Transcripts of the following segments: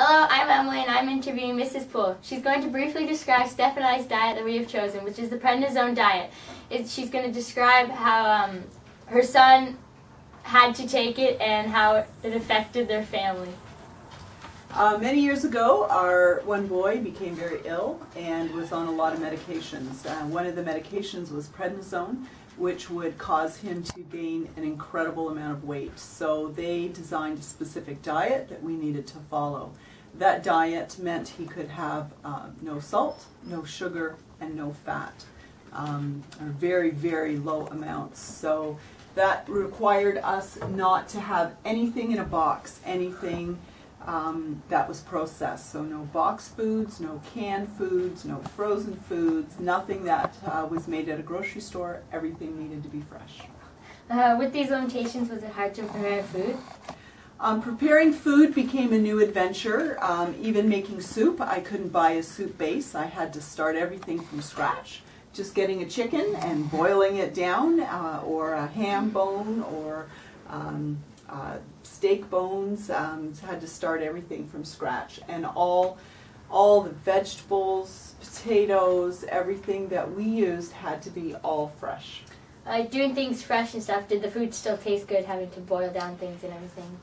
Hello, I'm Emily and I'm interviewing Mrs. Poole. She's going to briefly describe Steph and I's diet that we have chosen, which is the Prednisone Diet. She's going to describe how her son had to take it and how it affected their family. Many years ago, our one boy became very ill and was on a lot of medications. One of the medications was prednisone, which would cause him to gain an incredible amount of weight. So they designed a specific diet that we needed to follow. That diet meant he could have no salt, no sugar, and no fat, or very, very low amounts. So that required us not to have anything in a box, anything that was processed. So no box foods, no canned foods, no frozen foods, nothing that was made at a grocery store. Everything needed to be fresh. With these limitations, was it hard to prepare food? Preparing food became a new adventure. Even making soup, I couldn't buy a soup base. I had to start everything from scratch. Just getting a chicken and boiling it down, or a ham bone, or steak bones. Had to start everything from scratch, and all the vegetables, potatoes, everything that we used had to be all fresh. Doing things fresh and stuff, did the food still taste good, having to boil down things and everything?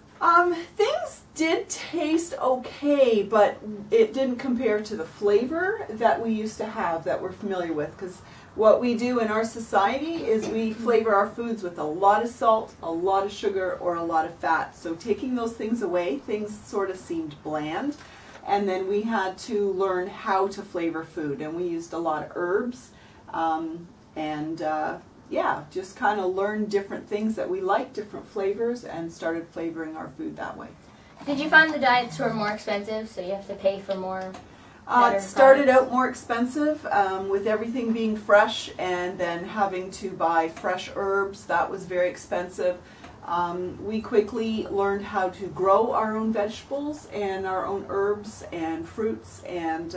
Things did taste okay, but it didn't compare to the flavor that we used to have, that we're familiar with, because what we do in our society is we flavor our foods with a lot of salt, a lot of sugar, or a lot of fat. So taking those things away, things sort of seemed bland, and then we had to learn how to flavor food, and we used a lot of herbs, yeah, just kind of learned different things that we liked, different flavors, and started flavoring our food that way. Did you find the diets were more expensive, so you have to pay for more? It started out more expensive with everything being fresh, and then having to buy fresh herbs. That was very expensive. We quickly learned how to grow our own vegetables and our own herbs and fruits, and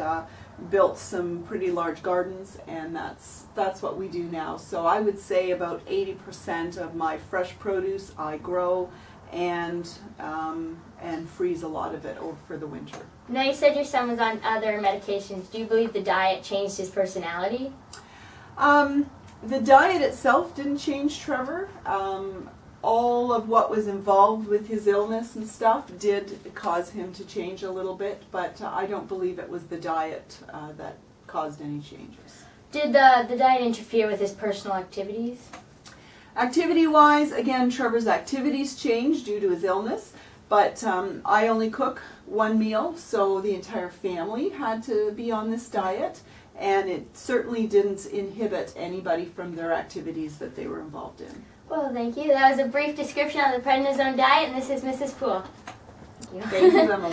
built some pretty large gardens, and that's what we do now. So I would say about 80% of my fresh produce I grow and freeze a lot of it over for the winter. Now, you said your son was on other medications. Do you believe the diet changed his personality? The diet itself didn't change Trevor. All of what was involved with his illness and stuff did cause him to change a little bit, but I don't believe it was the diet that caused any changes. Did the diet interfere with his personal activities? Activity-wise, again, Trevor's activities changed due to his illness, but I only cook one meal, so the entire family had to be on this diet, and it certainly didn't inhibit anybody from their activities that they were involved in. Well, thank you. That was a brief description of the Prednisone Diet, and this is Mrs. Poole. Thank you, Emily.